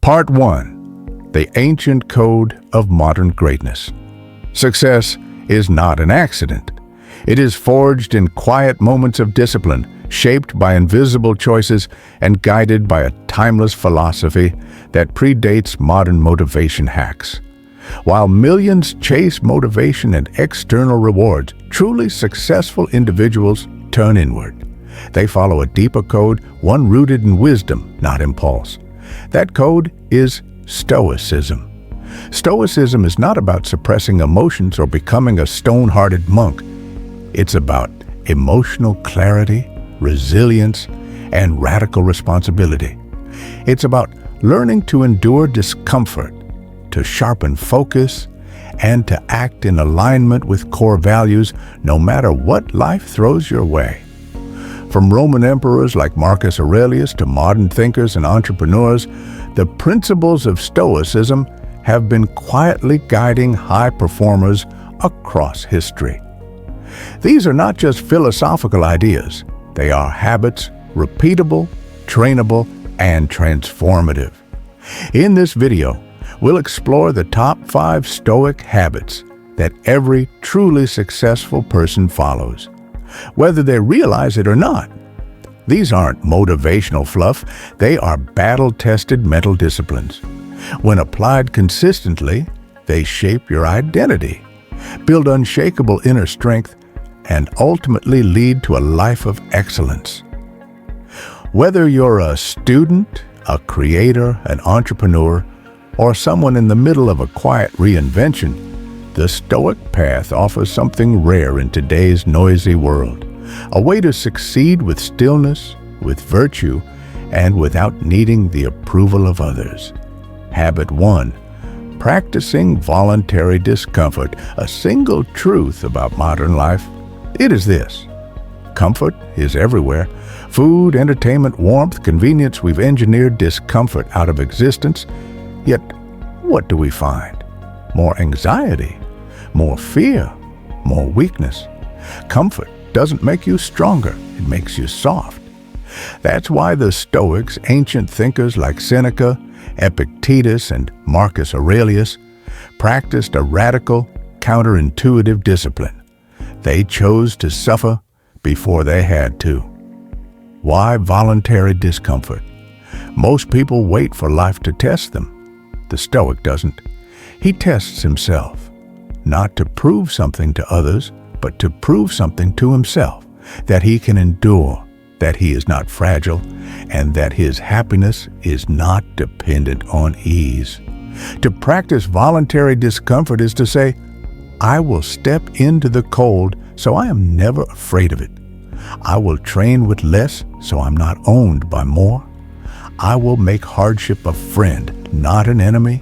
Part 1. The Ancient Code of Modern Greatness. Success is not an accident. It is forged in quiet moments of discipline, shaped by invisible choices and guided by a timeless philosophy that predates modern motivation hacks. While millions chase motivation and external rewards, truly successful individuals turn inward. They follow a deeper code, one rooted in wisdom, not impulse. That code is Stoicism. Stoicism is not about suppressing emotions or becoming a stone-hearted monk. It's about emotional clarity, resilience, and radical responsibility. It's about learning to endure discomfort, to sharpen focus, and to act in alignment with core values no matter what life throws your way. From Roman emperors like Marcus Aurelius to modern thinkers and entrepreneurs, the principles of Stoicism have been quietly guiding high performers across history. These are not just philosophical ideas. They are habits, repeatable, trainable, and transformative. In this video, we'll explore the top 5 Stoic habits that every truly successful person follows, whether they realize it or not. These aren't motivational fluff, they are battle-tested mental disciplines. When applied consistently, they shape your identity, build unshakable inner strength, and ultimately lead to a life of excellence. Whether you're a student, a creator, an entrepreneur, or someone in the middle of a quiet reinvention, the Stoic path offers something rare in today's noisy world, a way to succeed with stillness, with virtue, and without needing the approval of others. Habit 1. Practicing voluntary discomfort. A single truth about modern life. It is this: comfort is everywhere. Food, entertainment, warmth, convenience. We've engineered discomfort out of existence. Yet, what do we find? More anxiety, more fear, more weakness. Comfort doesn't make you stronger, it makes you soft. That's why the Stoics, ancient thinkers like Seneca, Epictetus, and Marcus Aurelius, practiced a radical, counterintuitive discipline. They chose to suffer before they had to. Why voluntary discomfort? Most people wait for life to test them. The Stoic doesn't. He tests himself, not to prove something to others, but to prove something to himself, that he can endure, that he is not fragile, and that his happiness is not dependent on ease. To practice voluntary discomfort is to say, I will step into the cold so I am never afraid of it. I will train with less so I'm not owned by more. I will make hardship a friend, not an enemy.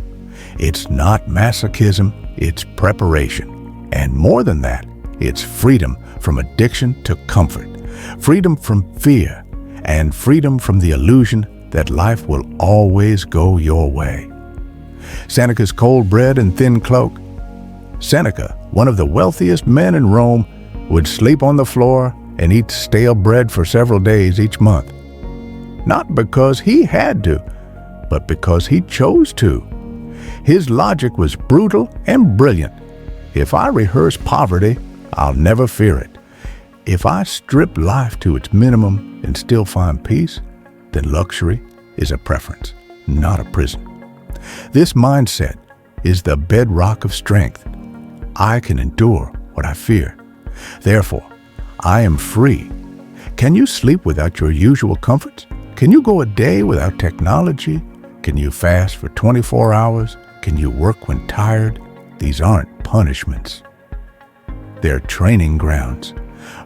It's not masochism, it's preparation. And more than that, it's freedom from addiction to comfort, freedom from fear, and freedom from the illusion that life will always go your way. Seneca's cold bread and thin cloak. Seneca, one of the wealthiest men in Rome, would sleep on the floor and eat stale bread for several days each month. Not because he had to, but because he chose to. His logic was brutal and brilliant. If I rehearse poverty, I'll never fear it. If I strip life to its minimum and still find peace, then luxury is a preference, not a prison. This mindset is the bedrock of strength. I can endure what I fear. Therefore, I am free. Can you sleep without your usual comforts? Can you go a day without technology? Can you fast for 24 hours? Can you work when tired? These aren't punishments. They're training grounds.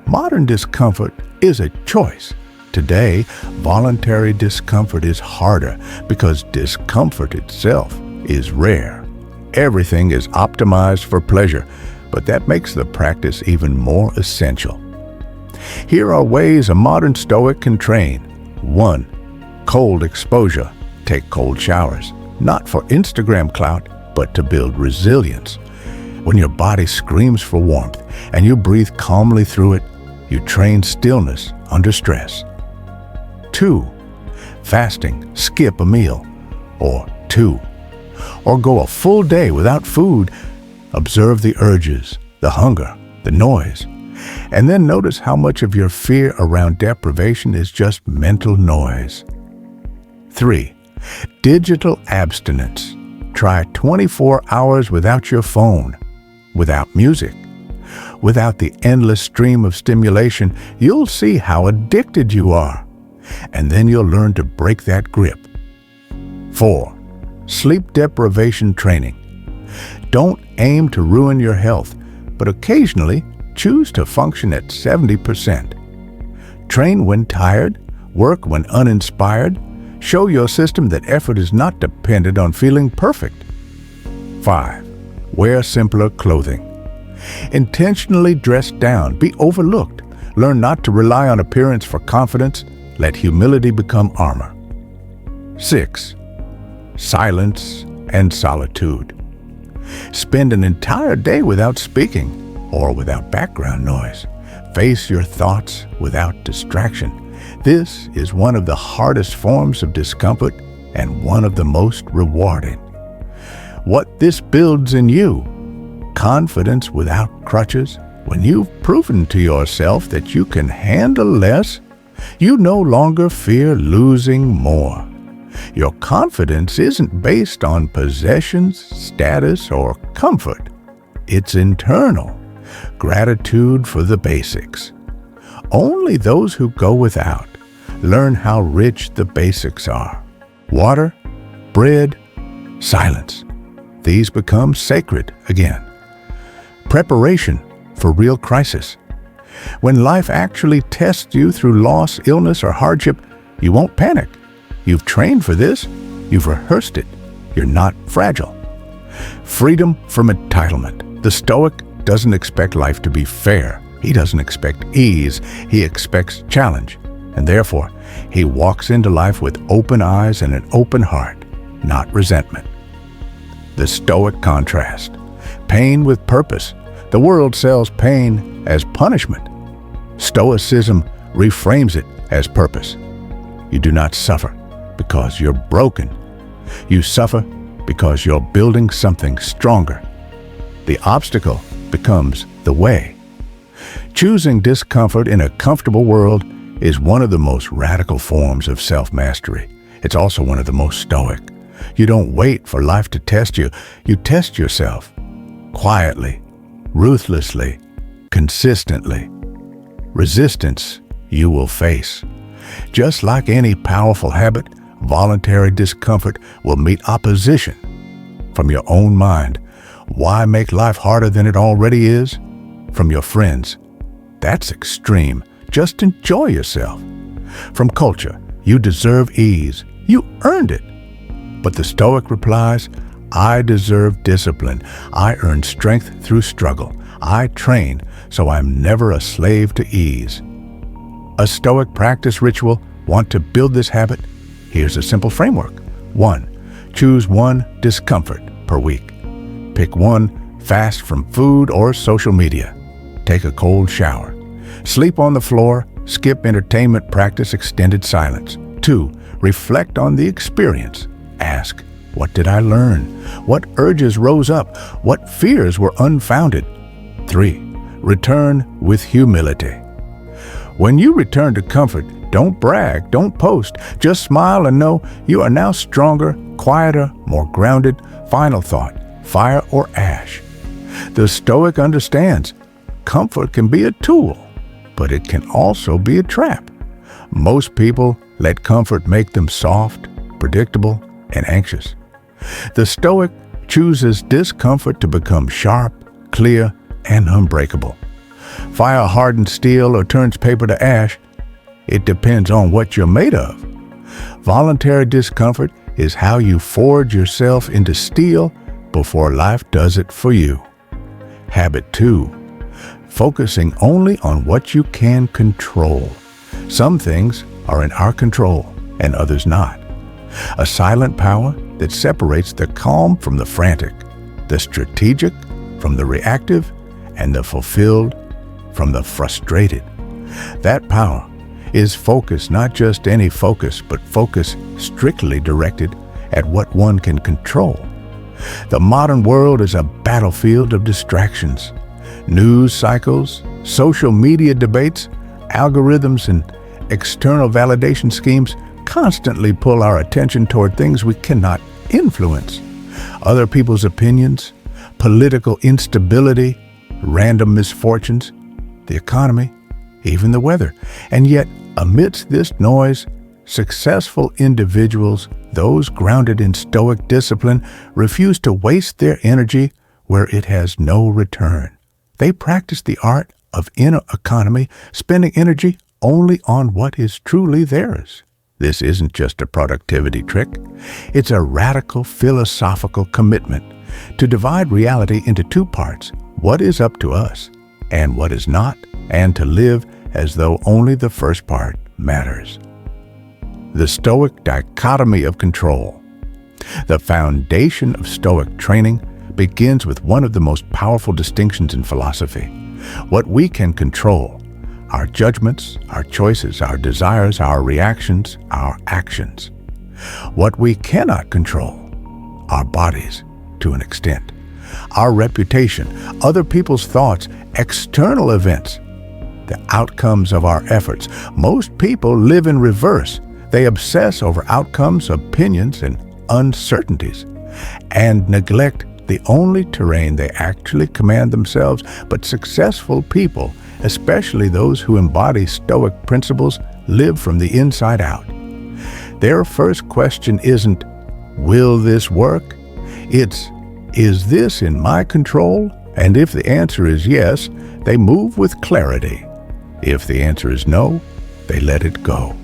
Modern discomfort is a choice. Today, voluntary discomfort is harder because discomfort itself is rare. Everything is optimized for pleasure, but that makes the practice even more essential. Here are ways a modern Stoic can train. 1. Cold exposure. Take cold showers, not for Instagram clout, but to build resilience. When your body screams for warmth and you breathe calmly through it, you train stillness under stress. 2. Fasting, skip a meal, or 2. Or go a full day without food. Observe the urges, the hunger, the noise, and then notice how much of your fear around deprivation is just mental noise. 3. Digital abstinence. Try 24 hours without your phone, without music, without the endless stream of stimulation. You'll see how addicted you are, and then you'll learn to break that grip. 4. Sleep deprivation training. Don't aim to ruin your health, but occasionally choose to function at 70%. Train when tired, work when uninspired. Show your system that effort is not dependent on feeling perfect. 5. Wear simpler clothing. Intentionally dress down, be overlooked. Learn not to rely on appearance for confidence. Let humility become armor. 6. Silence and solitude. Spend an entire day without speaking or without background noise. Face your thoughts without distraction. This is one of the hardest forms of discomfort and one of the most rewarding. What this builds in you: confidence without crutches. When you've proven to yourself that you can handle less, you no longer fear losing more. Your confidence isn't based on possessions, status, or comfort. It's internal. Gratitude for the basics. Only those who go without learn how rich the basics are. Water, bread, silence. These become sacred again. Preparation for real crisis. When life actually tests you through loss, illness, or hardship, you won't panic. You've trained for this. You've rehearsed it. You're not fragile. Freedom from entitlement. The Stoic doesn't expect life to be fair. He doesn't expect ease. He expects challenge. And therefore, he walks into life with open eyes and an open heart, not resentment. The Stoic contrast. Pain with purpose. The world sells pain as punishment. Stoicism reframes it as purpose. You do not suffer because you're broken. You suffer because you're building something stronger. The obstacle becomes the way. Choosing discomfort in a comfortable world is one of the most radical forms of self-mastery. It's also one of the most stoic. You don't wait for life to test you. You test yourself quietly, ruthlessly, consistently. Resistance you will face. Just like any powerful habit, voluntary discomfort will meet opposition from your own mind. Why make life harder than it already is? From your friends. That's extreme. Just enjoy yourself. From culture. You deserve ease. You earned it. But the Stoic replies, I deserve discipline. I earn strength through struggle. I train so I'm never a slave to ease. A Stoic practice ritual. Want to build this habit? Here's a simple framework. 1. Choose one discomfort per week. Pick one. Fast from food or social media. Take a cold shower. Sleep on the floor. Skip entertainment. Practice extended silence. 2. Reflect on the experience. Ask, what did I learn? What urges rose up? What fears were unfounded? 3. Return with humility. When you return to comfort, don't brag, don't post. Just smile and know you are now stronger, quieter, more grounded. Final thought, fire or ash. The Stoic understands comfort can be a tool, but it can also be a trap. Most people let comfort make them soft, predictable, and anxious. The Stoic chooses discomfort to become sharp, clear, and unbreakable. Fire hardens steel or turns paper to ash. It depends on what you're made of. Voluntary discomfort is how you forge yourself into steel before life does it for you. Habit 2. Focusing only on what you can control. Some things are in our control and others not. A silent power that separates the calm from the frantic, the strategic from the reactive, and the fulfilled from the frustrated. That power is focus, not just any focus, but focus strictly directed at what one can control. The modern world is a battlefield of distractions. News cycles, social media debates, algorithms, and external validation schemes constantly pull our attention toward things we cannot influence. Other people's opinions, political instability, random misfortunes, the economy, even the weather. And yet, amidst this noise, successful individuals, those grounded in Stoic discipline, refuse to waste their energy where it has no return. They practice the art of inner economy, spending energy only on what is truly theirs. This isn't just a productivity trick. It's a radical philosophical commitment to divide reality into two parts, what is up to us and what is not, and to live as though only the first part matters. The Stoic dichotomy of control. The foundation of Stoic training begins with one of the most powerful distinctions in philosophy. What we can control, our judgments, our choices, our desires, our reactions, our actions. What we cannot control, our bodies to an extent, our reputation, other people's thoughts, external events, the outcomes of our efforts. Most people live in reverse. They obsess over outcomes, opinions, and uncertainties, and neglect the only terrain they actually command themselves. But successful people, especially those who embody Stoic principles, live from the inside out. Their first question isn't, will this work? It's, is this in my control? And if the answer is yes, they move with clarity. If the answer is no, they let it go.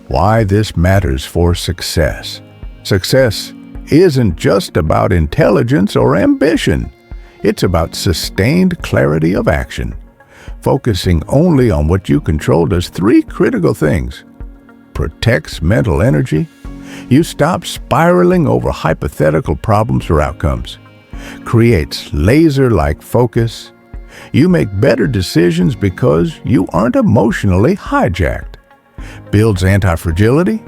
Why this matters for success. Success isn't just about intelligence or ambition. It's about sustained clarity of action. Focusing only on what you control does three critical things. Protects mental energy. You stop spiraling over hypothetical problems or outcomes. Creates laser-like focus. You make better decisions because you aren't emotionally hijacked. Builds anti-fragility.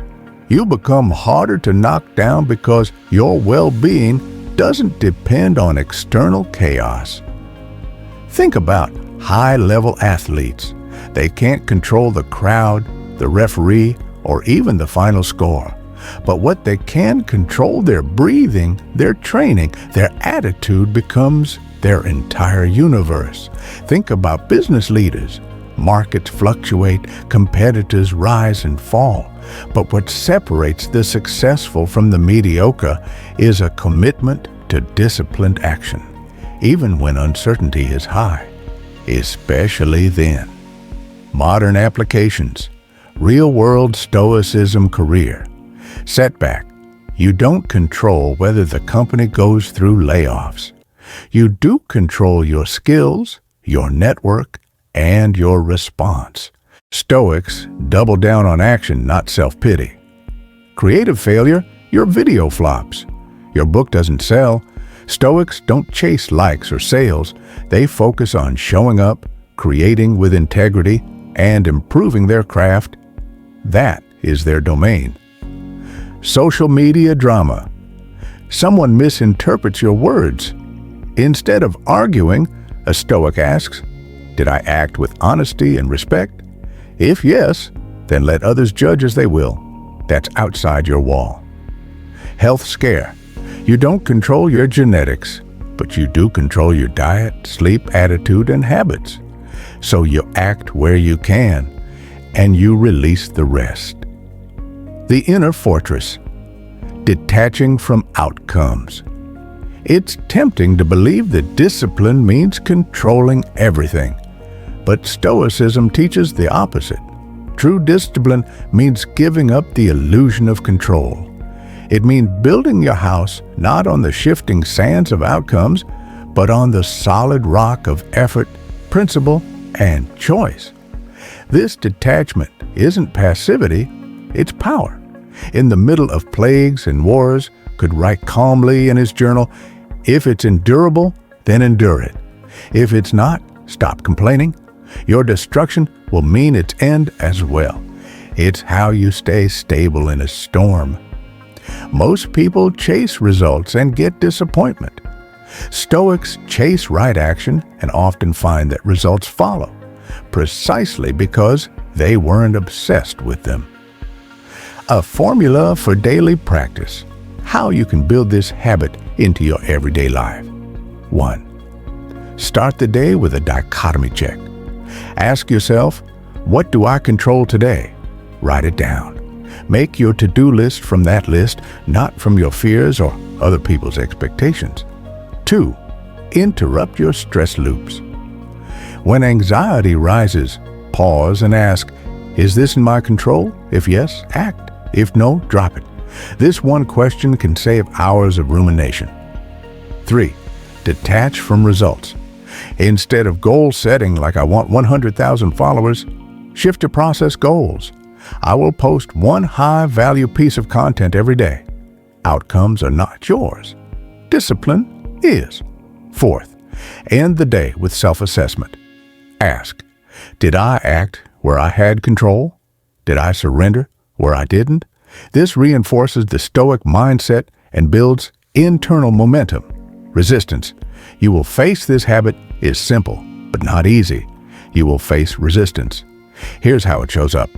You become harder to knock down because your well-being doesn't depend on external chaos. Think about high-level athletes. They can't control the crowd, the referee, or even the final score. But what they can control, their breathing, their training, their attitude becomes their entire universe. Think about business leaders. Markets fluctuate, competitors rise and fall. But what separates the successful from the mediocre is a commitment to disciplined action, even when uncertainty is high, especially then. Modern applications. Real-world Stoicism career. Setback. You don't control whether the company goes through layoffs. You do control your skills, your network, and your response. Stoics double down on action, not self-pity. Creative failure, your video flops. Your book doesn't sell. Stoics don't chase likes or sales. They focus on showing up, creating with integrity, and improving their craft. That is their domain. Social media drama. Someone misinterprets your words. Instead of arguing, a Stoic asks, did I act with honesty and respect? If yes, then let others judge as they will. That's outside your wall. Health scare. You don't control your genetics, but you do control your diet, sleep, attitude, and habits. So you act where you can, and you release the rest. The inner fortress. Detaching from outcomes. It's tempting to believe that discipline means controlling everything. But Stoicism teaches the opposite. True discipline means giving up the illusion of control. It means building your house not on the shifting sands of outcomes, but on the solid rock of effort, principle, and choice. This detachment isn't passivity, it's power. In the middle of plagues and wars, could write calmly in his journal, if it's endurable, then endure it. If it's not, stop complaining. Your destruction will mean its end as well. It's how you stay stable in a storm. Most people chase results and get disappointment. Stoics chase right action and often find that results follow, precisely because they weren't obsessed with them. A formula for daily practice. How you can build this habit into your everyday life. 1. Start the day with a dichotomy check. Ask yourself, what do I control today? Write it down. Make your to-do list from that list, not from your fears or other people's expectations. 2. Interrupt your stress loops. When anxiety rises, pause and ask, is this in my control? If yes, act. If no, drop it. This one question can save hours of rumination. 3. Detach from results. Instead of goal setting like I want 100,000 followers, shift to process goals. I will post one high-value piece of content every day. Outcomes are not yours. Discipline is. 4th, end the day with self-assessment. Ask, did I act where I had control? Did I surrender where I didn't? This reinforces the Stoic mindset and builds internal momentum. Resistance. You will face this habit is simple, but not easy. You will face resistance. Here's how it shows up.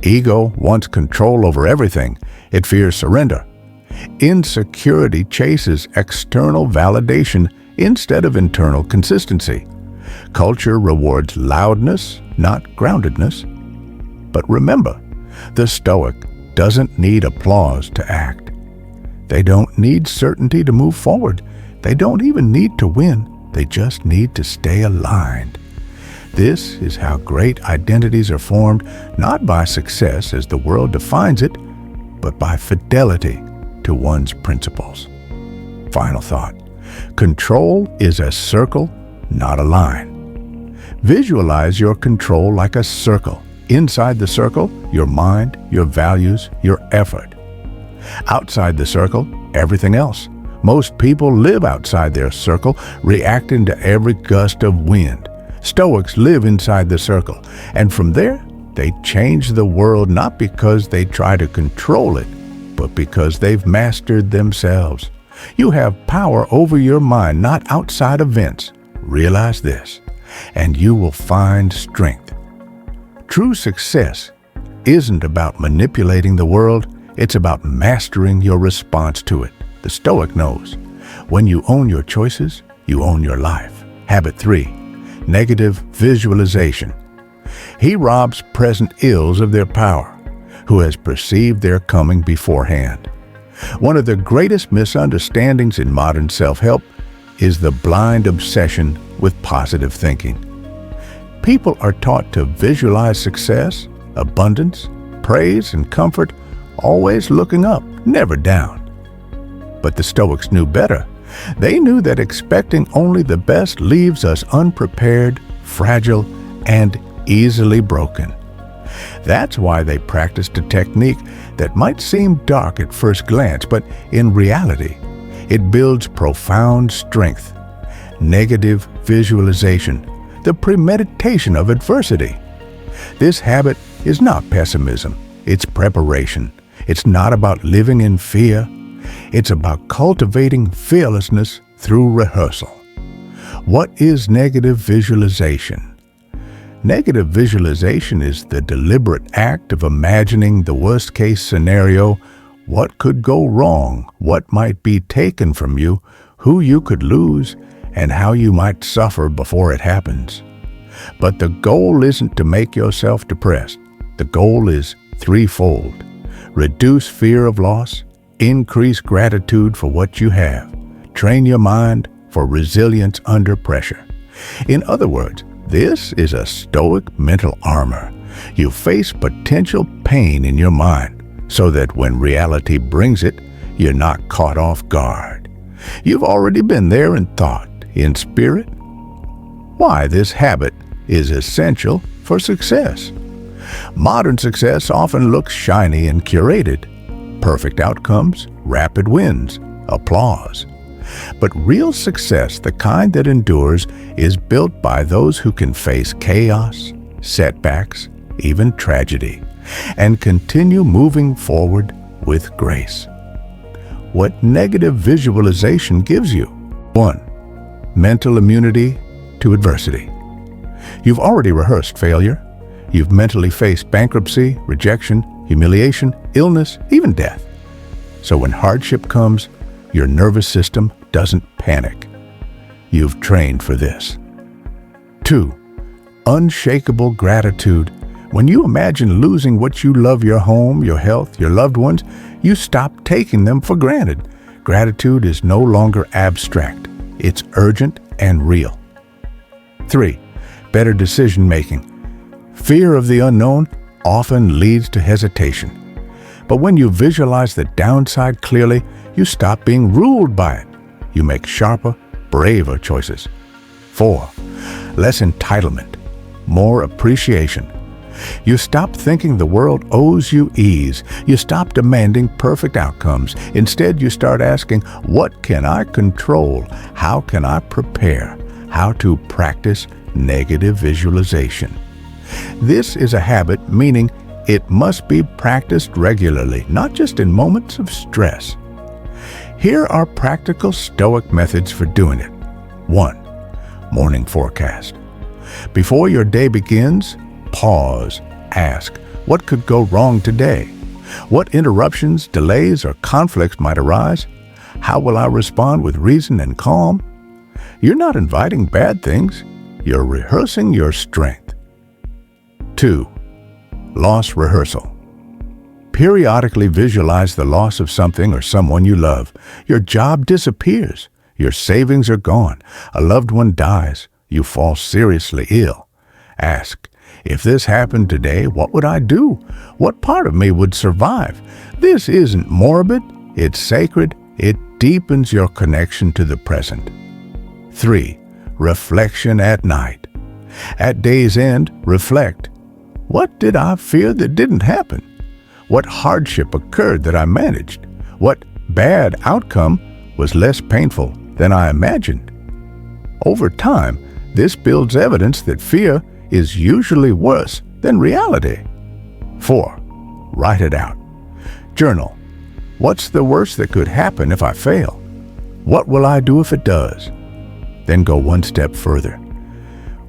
Ego wants control over everything. It fears surrender. Insecurity chases external validation instead of internal consistency. Culture rewards loudness, not groundedness. But remember, the Stoic doesn't need applause to act. They don't need certainty to move forward. They don't even need to win. They just need to stay aligned. This is how great identities are formed, not by success as the world defines it, but by fidelity to one's principles. Final thought. Control is a circle, not a line. Visualize your control like a circle. Inside the circle, your mind, your values, your effort. Outside the circle, everything else. Most people live outside their circle, reacting to every gust of wind. Stoics live inside the circle, and from there, they change the world not because they try to control it, but because they've mastered themselves. You have power over your mind, not outside events. Realize this, and you will find strength. True success isn't about manipulating the world, it's about mastering your response to it. The Stoic knows, when you own your choices, you own your life. Habit 3. Negative visualization. He robs present ills of their power, who has perceived their coming beforehand. One of the greatest misunderstandings in modern self-help is the blind obsession with positive thinking. People are taught to visualize success, abundance, praise, and comfort, always looking up, never down. But the Stoics knew better. They knew that expecting only the best leaves us unprepared, fragile, and easily broken. That's why they practiced a technique that might seem dark at first glance, but in reality, it builds profound strength. Negative visualization, the premeditation of adversity. This habit is not pessimism, it's preparation. It's not about living in fear. It's about cultivating fearlessness through rehearsal. What is negative visualization? Negative visualization is the deliberate act of imagining the worst-case scenario, what could go wrong, what might be taken from you, who you could lose, and how you might suffer before it happens. But the goal isn't to make yourself depressed. The goal is threefold. Reduce fear of loss, increase gratitude for what you have, train your mind for resilience under pressure. In other words, this is a Stoic mental armor. You face potential pain in your mind so that when reality brings it, you're not caught off guard. You've already been there in thought, in spirit. Why this habit is essential for success. Modern success often looks shiny and curated. Perfect outcomes, rapid wins, applause. But real success, the kind that endures, is built by those who can face chaos, setbacks, even tragedy, and continue moving forward with grace. what negative visualization gives you. 1. Mental immunity to adversity. You've already rehearsed failure. You've mentally faced bankruptcy, rejection, humiliation, illness, even death. So when hardship comes, your nervous system doesn't panic. You've trained for this. 2. Unshakable gratitude. When you imagine losing what you love, your home, your health, your loved ones, you stop taking them for granted. Gratitude is no longer abstract. It's urgent and real. 3. Better decision making. Fear of the unknown often leads to hesitation. But when you visualize the downside clearly, you stop being ruled by it. You make sharper, braver choices. 4. Less entitlement, more appreciation. You stop thinking the world owes you ease. You stop demanding perfect outcomes. Instead, you start asking, what can I control? How can I prepare? How to practice negative visualization. This is a habit, meaning it must be practiced regularly, not just in moments of stress. Here are practical Stoic methods for doing it. 1. Morning forecast. Before your day begins, pause. Ask, what could go wrong today? What interruptions, delays, or conflicts might arise? How will I respond with reason and calm? You're not inviting bad things. You're rehearsing your strength. 2. Loss rehearsal. Periodically visualize the loss of something or someone you love. Your job disappears. Your savings are gone. A loved one dies. You fall seriously ill. Ask, if this happened today, what would I do? What part of me would survive? This isn't morbid. It's sacred. It deepens your connection to the present. 3. Reflection at night. At day's end, reflect. What did I fear that didn't happen? What hardship occurred that I managed? What bad outcome was less painful than I imagined? Over time, this builds evidence that fear is usually worse than reality. 4. Write it out. Journal. What's the worst that could happen if I fail? What will I do if it does? Then go one step further.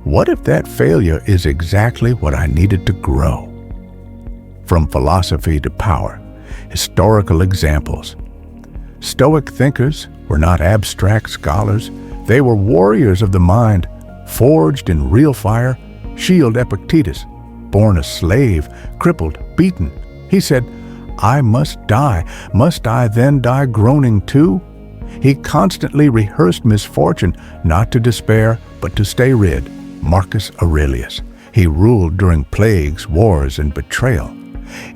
What if that failure is exactly what I needed to grow? From philosophy to power, historical examples. Stoic thinkers were not abstract scholars. They were warriors of the mind, forged in real fire. Shield Epictetus, born a slave, crippled, beaten. He said, I must die. Must I then die groaning too? He constantly rehearsed misfortune, not to despair, but to stay rid. Marcus Aurelius. He ruled during plagues, wars, and betrayal.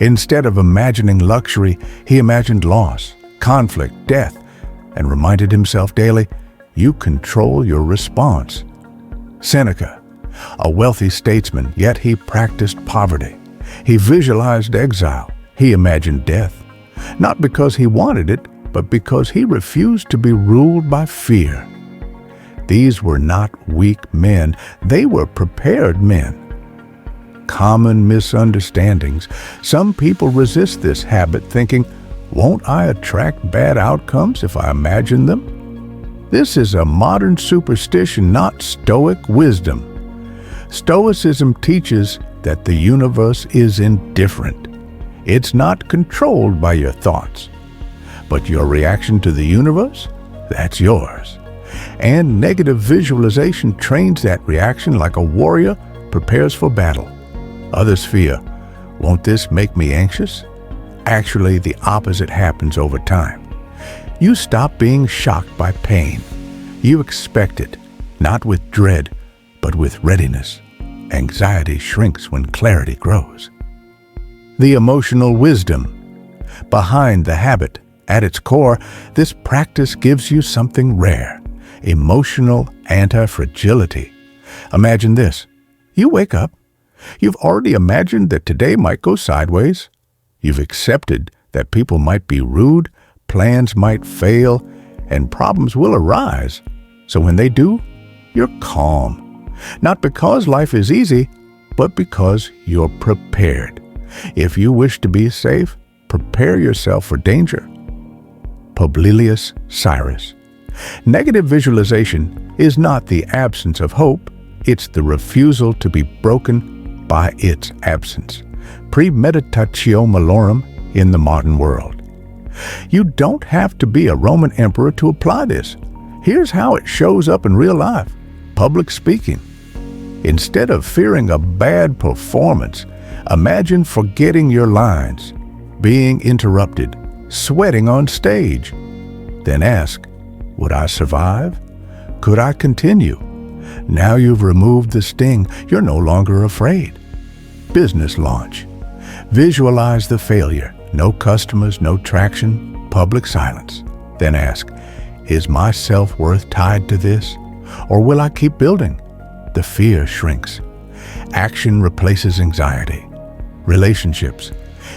Instead of imagining luxury, he imagined loss, conflict, death, and reminded himself daily, you control your response. Seneca, a wealthy statesman, yet he practiced poverty. He visualized exile. He imagined death, not because he wanted it, but because he refused to be ruled by fear. These were not weak men. They were prepared men. Common misunderstandings. Some people resist this habit thinking, won't I attract bad outcomes if I imagine them? This is a modern superstition, not Stoic wisdom. Stoicism teaches that the universe is indifferent. It's not controlled by your thoughts. But your reaction to the universe, that's yours. And negative visualization trains that reaction like a warrior prepares for battle. Others fear, won't this make me anxious? Actually, the opposite happens over time. You stop being shocked by pain. You expect it, not with dread, but with readiness. Anxiety shrinks when clarity grows. The emotional wisdom. Behind the habit, at its core, this practice gives you something rare. Emotional anti-fragility. Imagine this. You wake up. You've already imagined that today might go sideways. You've accepted that people might be rude, plans might fail, and problems will arise. So when they do, you're calm. Not because life is easy, but because you're prepared. If you wish to be safe, prepare yourself for danger. Publilius Cyrus. Negative visualization is not the absence of hope, it's the refusal to be broken by its absence. Premeditatio malorum in the modern world. You don't have to be a Roman emperor to apply this. Here's how it shows up in real life. Public speaking. Instead of fearing a bad performance, imagine forgetting your lines, being interrupted, sweating on stage. Then ask, would I survive? Could I continue? Now you've removed the sting, you're no longer afraid. Business launch. Visualize the failure. No customers, no traction, public silence. Then ask, is my self-worth tied to this? Or will I keep building? The fear shrinks. Action replaces anxiety. Relationships.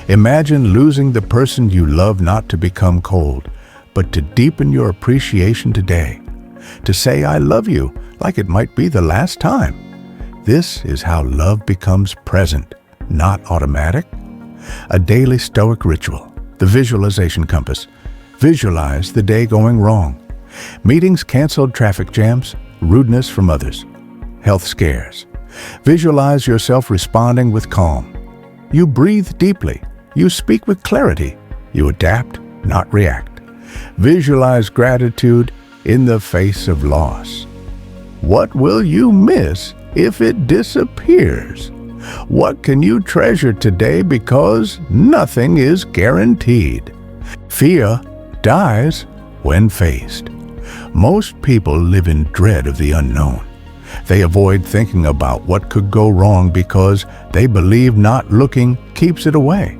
Imagine losing the person you love, not to become cold, but to deepen your appreciation today. To say I love you like it might be the last time. This is how love becomes present, not automatic. A daily Stoic ritual, the visualization compass. Visualize the day going wrong. Meetings canceled, traffic jams, rudeness from others, health scares. Visualize yourself responding with calm. You breathe deeply. You speak with clarity. You adapt, not react. Visualize gratitude in the face of loss. What will you miss if it disappears? What can you treasure today, because nothing is guaranteed? Fear dies when faced. Most people live in dread of the unknown. They avoid thinking about what could go wrong because they believe not looking keeps it away.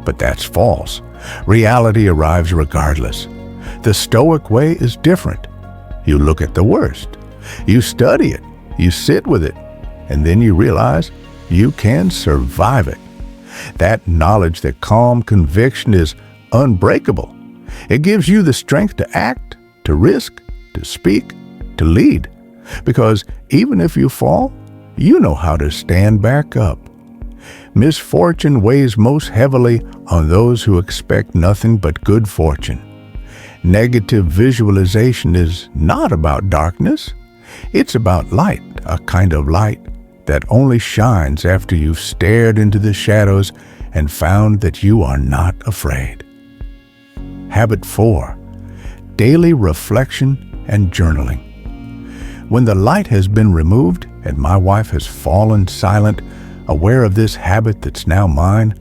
But that's false. Reality arrives regardless. The Stoic way is different. You look at the worst. You study it. You sit with it. And then you realize you can survive it. That knowledge, that calm conviction is unbreakable. It gives you the strength to act, to risk, to speak, to lead. Because even if you fall, you know how to stand back up. Misfortune weighs most heavily on those who expect nothing but good fortune. Negative visualization is not about darkness. It's about light, a kind of light that only shines after you've stared into the shadows and found that you are not afraid. Habit 4. Daily reflection and journaling. When the light has been removed and my wife has fallen silent, aware of this habit that's now mine,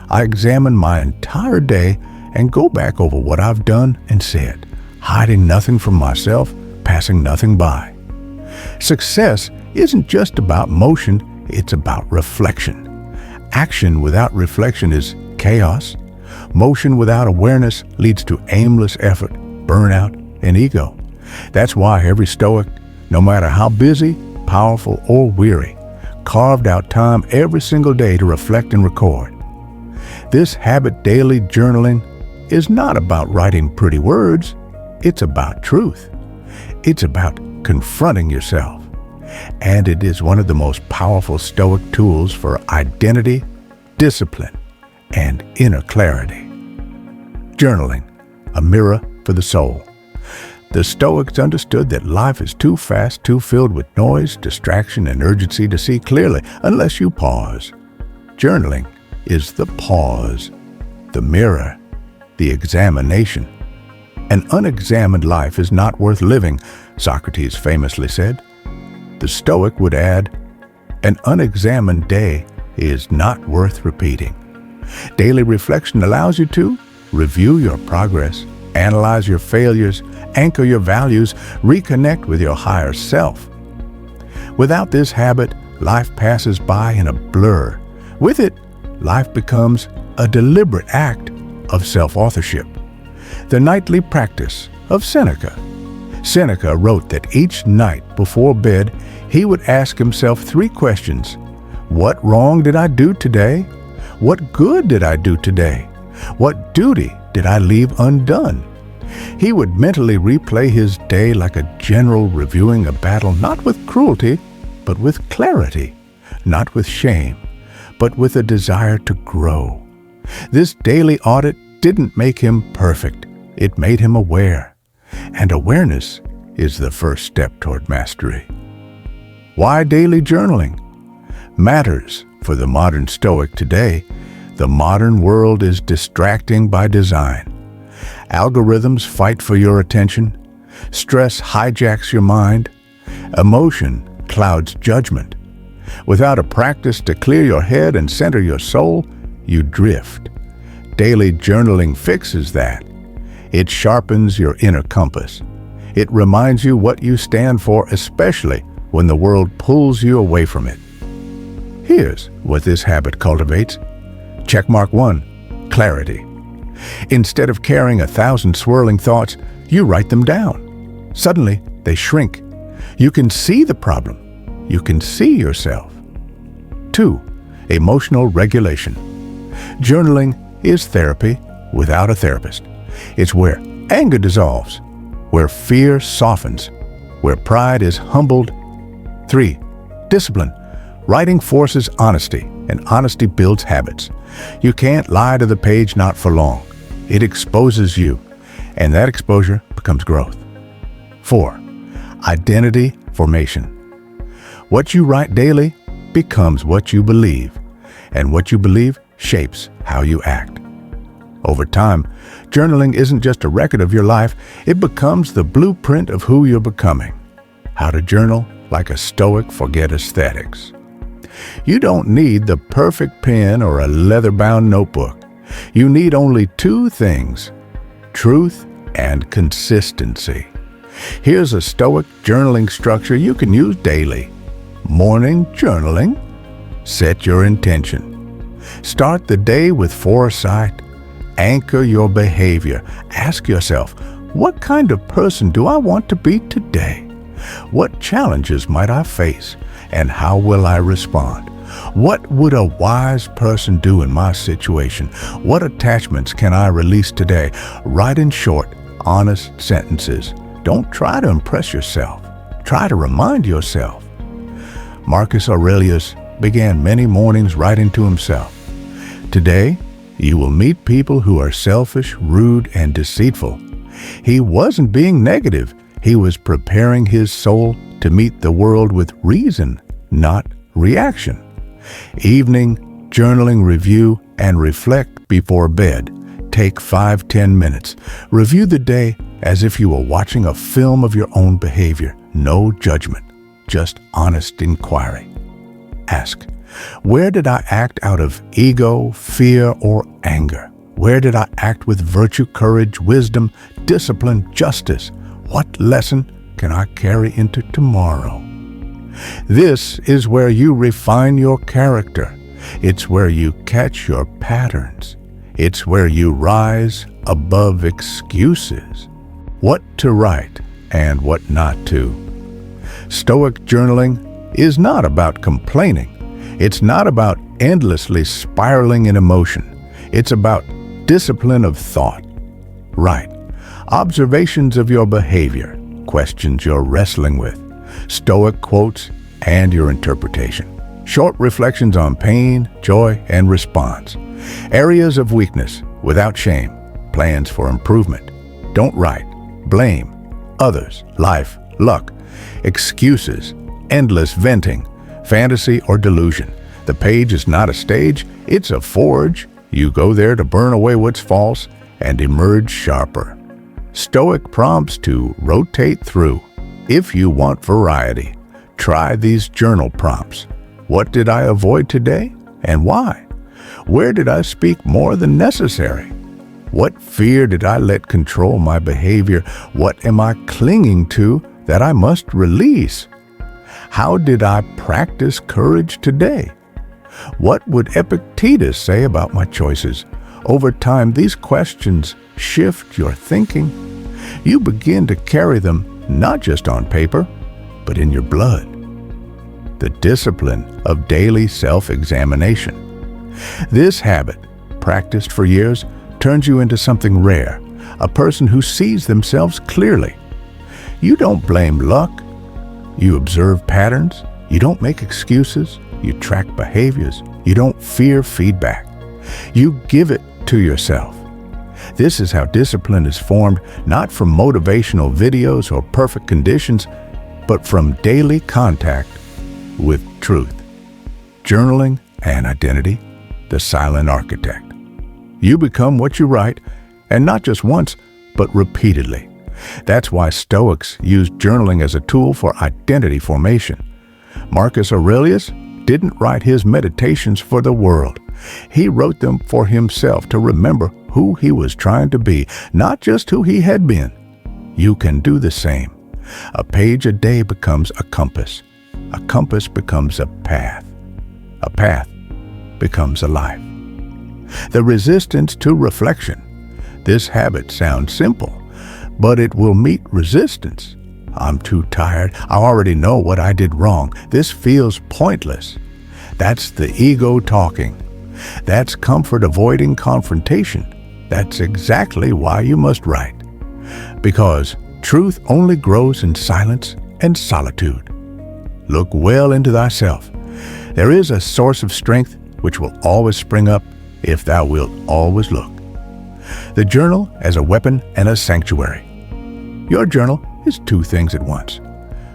I examine my entire day and go back over what I've done and said, hiding nothing from myself, passing nothing by. Success isn't just about motion, it's about reflection. Action without reflection is chaos. Motion without awareness leads to aimless effort, burnout, and ego. That's why every Stoic, no matter how busy, powerful, or weary, carved out time every single day to reflect and record. This habit, daily journaling, is not about writing pretty words. It's about truth. It's about confronting yourself. And it is one of the most powerful Stoic tools for identity, discipline, and inner clarity. Journaling, a mirror for the soul. The Stoics understood that life is too fast, too filled with noise, distraction, and urgency to see clearly unless you pause. Journaling is the pause, the mirror, the examination. An unexamined life is not worth living, Socrates famously said. The Stoic would add, an unexamined day is not worth repeating. Daily reflection allows you to review your progress, analyze your failures, anchor your values, reconnect with your higher self. Without this habit, life passes by in a blur. With it, life becomes a deliberate act of self-authorship. The nightly practice of Seneca. Seneca wrote that each night before bed, he would ask himself 3 questions. What wrong did I do today? What good did I do today? What duty did I leave undone? He would mentally replay his day like a general reviewing a battle, not with cruelty, but with clarity, not with shame, but with a desire to grow. This daily audit didn't make him perfect, it made him aware, and awareness is the first step toward mastery. Why daily journaling matters for the modern Stoic today. The modern world is distracting by design. Algorithms fight for your attention. Stress hijacks your mind. Emotion clouds judgment. Without a practice to clear your head and center your soul, you drift. Daily journaling fixes that. It sharpens your inner compass. It reminds you what you stand for, especially when the world pulls you away from it. Here's what this habit cultivates. Checkmark 1. Clarity. Instead of carrying 1,000 swirling thoughts, you write them down. Suddenly, they shrink. You can see the problem. You can see yourself. 2. Emotional regulation. Journaling is therapy without a therapist. It's where anger dissolves, where fear softens, where pride is humbled. 3. Discipline. Writing forces honesty, and honesty builds habits. You can't lie to the page, not for long. It exposes you, and that exposure becomes growth. 4. Identity formation. What you write daily becomes what you believe, and what you believe shapes how you act. Over time, journaling isn't just a record of your life, it becomes the blueprint of who you're becoming. How to journal like a Stoic, forget aesthetics. You don't need the perfect pen or a leather-bound notebook. You need only 2 things: truth and consistency. Here's a Stoic journaling structure you can use daily. Morning journaling. Set your intention. Start the day with foresight. Anchor your behavior. Ask yourself, what kind of person do I want to be today? What challenges might I face, and how will I respond? What would a wise person do in my situation? What attachments can I release today? Write in short, honest sentences. Don't try to impress yourself. Try to remind yourself. Marcus Aurelius began many mornings writing to himself. Today, you will meet people who are selfish, rude, and deceitful. He wasn't being negative. He was preparing his soul to meet the world with reason, not reaction. Evening, journaling, review, and reflect before bed. Take 5-10 minutes. Review the day as if you were watching a film of your own behavior. No judgment, just honest inquiry. Ask, where did I act out of ego, fear, or anger? Where did I act with virtue, courage, wisdom, discipline, justice? What lesson can I carry into tomorrow? This is where you refine your character. It's where you catch your patterns. It's where you rise above excuses. What to write and what not to. Stoic journaling is not about complaining. It's not about endlessly spiraling in emotion. It's about discipline of thought. Write observations of your behavior, questions you're wrestling with, Stoic quotes, and your interpretation. Short reflections on pain, joy, and response. Areas of weakness without shame. Plans for improvement. Don't write blame, others, life, luck, excuses, endless venting, fantasy, or delusion. The page is not a stage, it's a forge. You go there to burn away what's false and emerge sharper. Stoic prompts to rotate through. If you want variety, try these journal prompts. What did I avoid today and why? Where did I speak more than necessary? What fear did I let control my behavior? What am I clinging to that I must release? How did I practice courage today? What would Epictetus say about my choices? Over time, these questions shift your thinking. You begin to carry them not just on paper, but in your blood. The discipline of daily self-examination. This habit, practiced for years, turns you into something rare, a person who sees themselves clearly. You don't blame luck. You observe patterns. You don't make excuses. You track behaviors. You don't fear feedback. You give it to yourself. This is how discipline is formed, not from motivational videos or perfect conditions, but from daily contact with truth. Journaling and identity, the silent architect. You become what you write, and not just once, but repeatedly. That's why Stoics used journaling as a tool for identity formation. Marcus Aurelius didn't write his meditations for the world. He wrote them for himself to remember who he was trying to be, not just who he had been. You can do the same. A page a day becomes a compass. A compass becomes a path. A path becomes a life. The resistance to reflection. This habit sounds simple, but it will meet resistance. I'm too tired. I already know what I did wrong. This feels pointless. That's the ego talking. That's comfort avoiding confrontation. That's exactly why you must write. Because truth only grows in silence and solitude. Look well into thyself. There is a source of strength which will always spring up if thou wilt always look. The journal as a weapon and a sanctuary. Your journal is two things at once.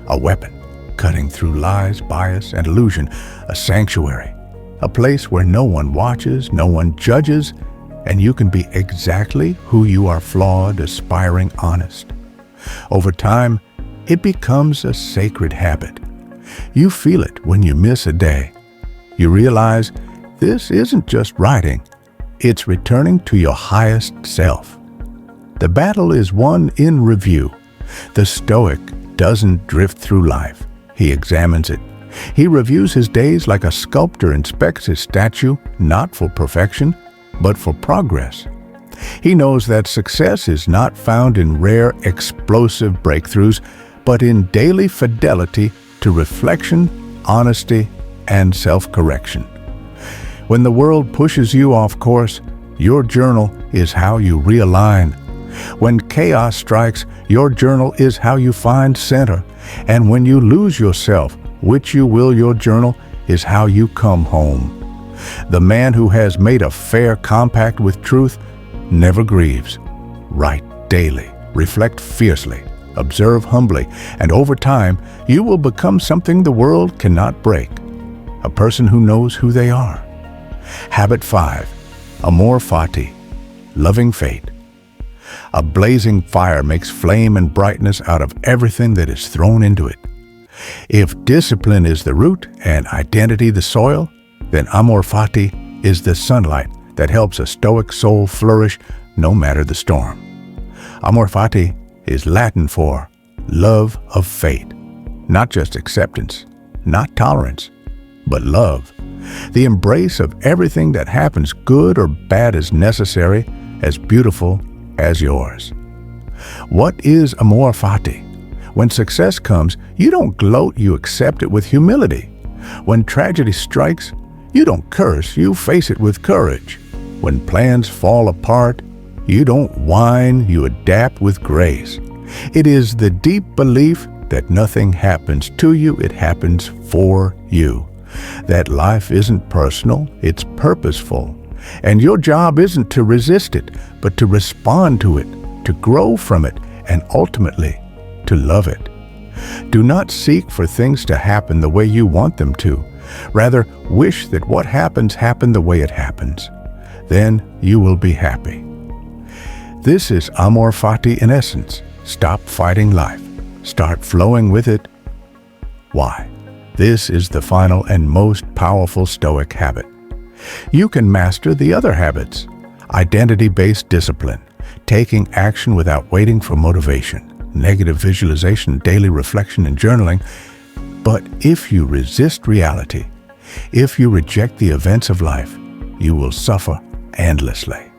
A weapon, cutting through lies, bias, and illusion. A sanctuary, a place where no one watches, no one judges, and you can be exactly who you are, flawed, aspiring, honest. Over time, it becomes a sacred habit. You feel it when you miss a day. You realize this isn't just writing, it's returning to your highest self. The battle is won in review. The Stoic doesn't drift through life. He examines it. He reviews his days like a sculptor inspects his statue, not for perfection, but for progress. He knows that success is not found in rare, explosive breakthroughs, but in daily fidelity to reflection, honesty, and self-correction. When the world pushes you off course, your journal is how you realign. When chaos strikes, your journal is how you find center. And when you lose yourself, which you will, your journal is how you come home. The man who has made a fair compact with truth never grieves. Write daily, reflect fiercely, observe humbly, and over time, you will become something the world cannot break. A person who knows who they are. Habit 5. Amor fati, loving fate. A blazing fire makes flame and brightness out of everything that is thrown into it. If discipline is the root and identity the soil, then amor fati is the sunlight that helps a Stoic soul flourish no matter the storm. Amor fati is Latin for love of fate, not just acceptance, not tolerance, but love. The embrace of everything that happens, good or bad, as necessary, as beautiful as yours. What is amor fati? When success comes, you don't gloat, you accept it with humility. When tragedy strikes, you don't curse, you face it with courage. When plans fall apart, you don't whine, you adapt with grace. It is the deep belief that nothing happens to you, it happens for you. That life isn't personal, it's purposeful. And your job isn't to resist it, but to respond to it, to grow from it, and ultimately, to love it. Do not seek for things to happen the way you want them to. Rather, wish that what happens happen the way it happens. Then you will be happy. This is amor fati in essence. Stop fighting life. Start flowing with it. Why? This is the final and most powerful Stoic habit. You can master the other habits. Identity-based discipline, taking action without waiting for motivation, negative visualization, daily reflection, and journaling. But if you resist reality, if you reject the events of life, you will suffer endlessly.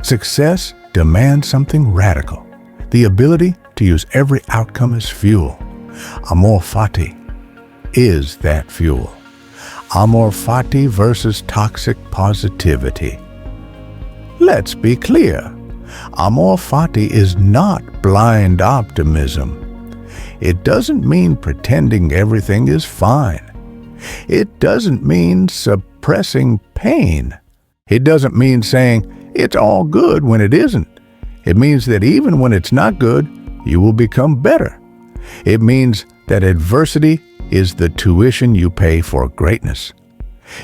Success demands something radical, the ability to use every outcome as fuel. Amor fati is that fuel. Amor fati versus toxic positivity. Let's be clear. Amor fati is not blind optimism. It doesn't mean pretending everything is fine. It doesn't mean suppressing pain. It doesn't mean saying, It's all good when it isn't. It means that even when it's not good, you will become better. It means that adversity is the tuition you pay for greatness.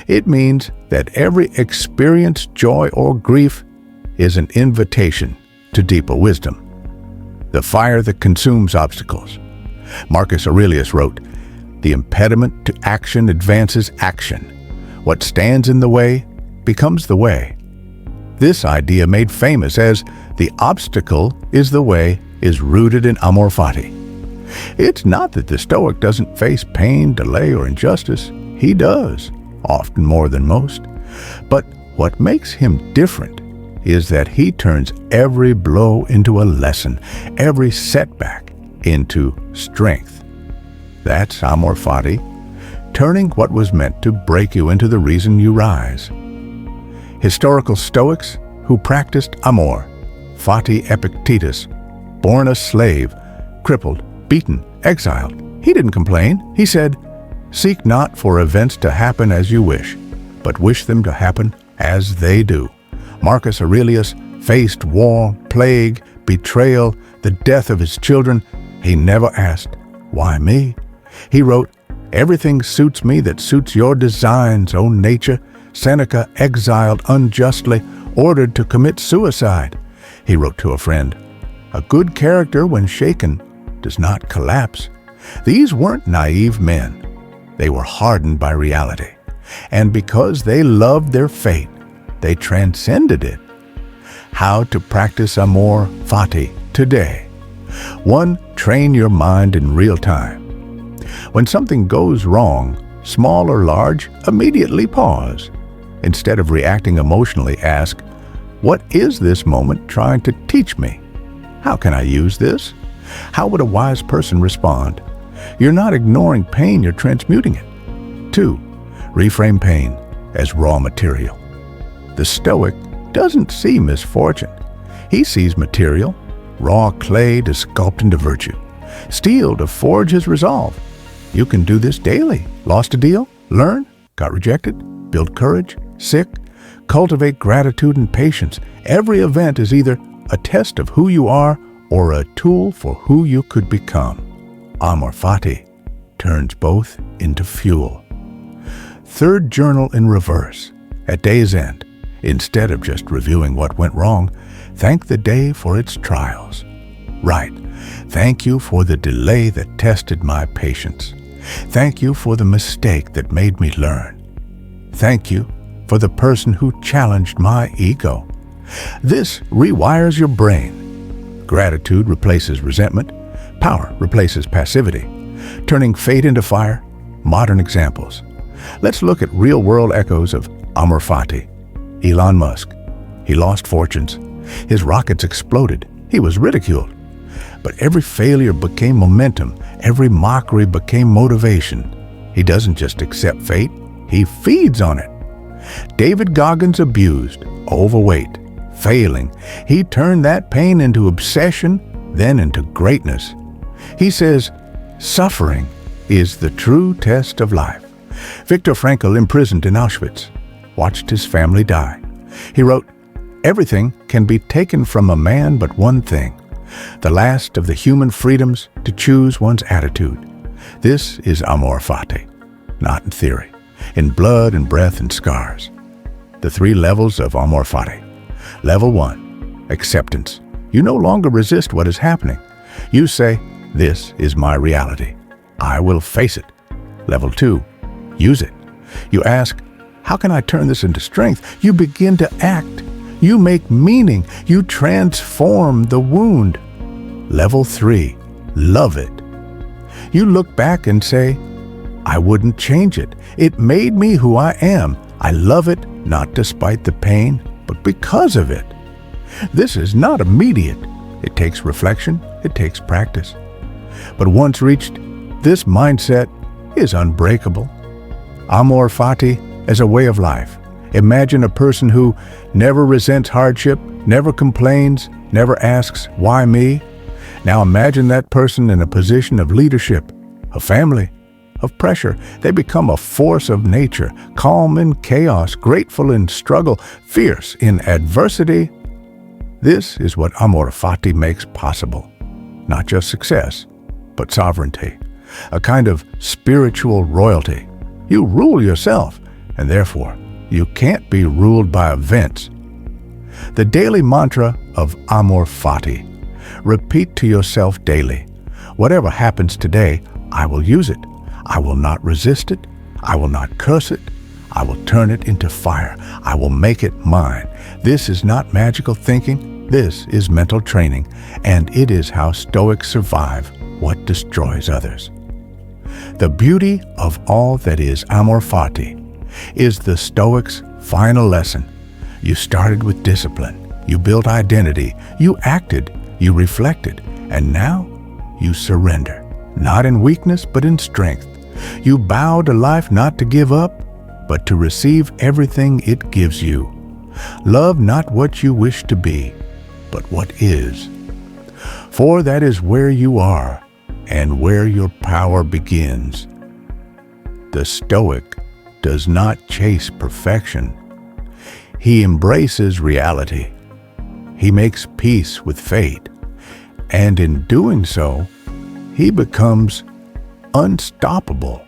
It means that every experience, joy, or grief is an invitation to deeper wisdom. The fire that consumes obstacles. Marcus Aurelius wrote, "The impediment to action advances action. What stands in the way becomes the way." This idea, made famous as "the obstacle is the way," is rooted in amor fati. It's not that the Stoic doesn't face pain, delay, or injustice. He does, often more than most. But what makes him different is that he turns every blow into a lesson, every setback into strength. That's amor fati, turning what was meant to break you into the reason you rise. Historical Stoics who practiced amor fati. Epictetus, born a slave, crippled, beaten, exiled. He didn't complain. He said, "Seek not for events to happen as you wish, but wish them to happen as they do." Marcus Aurelius faced war, plague, betrayal, the death of his children. He never asked, "Why me?" He wrote, "Everything suits me that suits your designs, O nature." Seneca, exiled unjustly, ordered to commit suicide. He wrote to a friend, "A good character, when shaken, does not collapse." These weren't naive men. They were hardened by reality. And because they loved their fate, they transcended it. How to practice amor fati today. 1. Train your mind in real time. When something goes wrong, small or large, immediately pause. Instead of reacting emotionally, ask, "What is this moment trying to teach me? How can I use this?" How would a wise person respond? You're not ignoring pain, you're transmuting it. 2. Reframe pain as raw material. The Stoic doesn't see misfortune. He sees material, raw clay to sculpt into virtue, steel to forge his resolve. You can do this daily. Lost a deal? Learn? Got rejected? Build courage? Sick? Cultivate gratitude and patience. Every event is either a test of who you are or a tool for who you could become. Amor fati turns both into fuel. 3rd, journal in reverse. At day's end, instead of just reviewing what went wrong, thank the day for its trials. Right. Thank you for the delay that tested my patience. Thank you for the mistake that made me learn. Thank you for the person who challenged my ego. This rewires your brain. Gratitude replaces resentment. Power replaces passivity. Turning fate into fire. Modern examples. Let's look at real-world echoes of amor fati. Elon Musk. He lost fortunes. His rockets exploded. He was ridiculed. But every failure became momentum. Every mockery became motivation. He doesn't just accept fate. He feeds on it. David Goggins, abused, overweight, failing. He turned that pain into obsession, then into greatness. He says, suffering is the true test of life. Viktor Frankl, imprisoned in Auschwitz, watched his family die. He wrote, "Everything can be taken from a man but one thing, the last of the human freedoms to choose one's attitude." This is amor fati, not in theory, in blood and breath and scars. The 3 levels of amor fati. Level 1, acceptance. You no longer resist what is happening. You say, "This is my reality. I will face it." Level 2, use it. You ask, "How can I turn this into strength?" You begin to act. You make meaning. You transform the wound. Level 3, love it. You look back and say, "I wouldn't change it. It made me who I am. I love it, not despite the pain, but because of it." This is not immediate. It takes reflection. It takes practice. But once reached, this mindset is unbreakable. Amor fati as a way of life. Imagine a person who never resents hardship, never complains, never asks, "Why me?" Now imagine that person in a position of leadership, a family, of pressure. They become a force of nature, calm in chaos, grateful in struggle, fierce in adversity. This is what amor fati makes possible. Not just success, but sovereignty, a kind of spiritual royalty. You rule yourself, and therefore, you can't be ruled by events. The daily mantra of amor fati. Repeat to yourself daily, whatever happens today, I will use it. I will not resist it. I will not curse it. I will turn it into fire. I will make it mine. This is not magical thinking. This is mental training, and it is how Stoics survive what destroys others. The beauty of all that is amor fati is the Stoics' final lesson. You started with discipline. You built identity. You acted. You reflected. And now you surrender, not in weakness, but in strength. You bow to life not to give up, but to receive everything it gives you. Love not what you wish to be, but what is. For that is where you are and where your power begins. The Stoic does not chase perfection. He embraces reality. He makes peace with fate. And in doing so, he becomes unstoppable.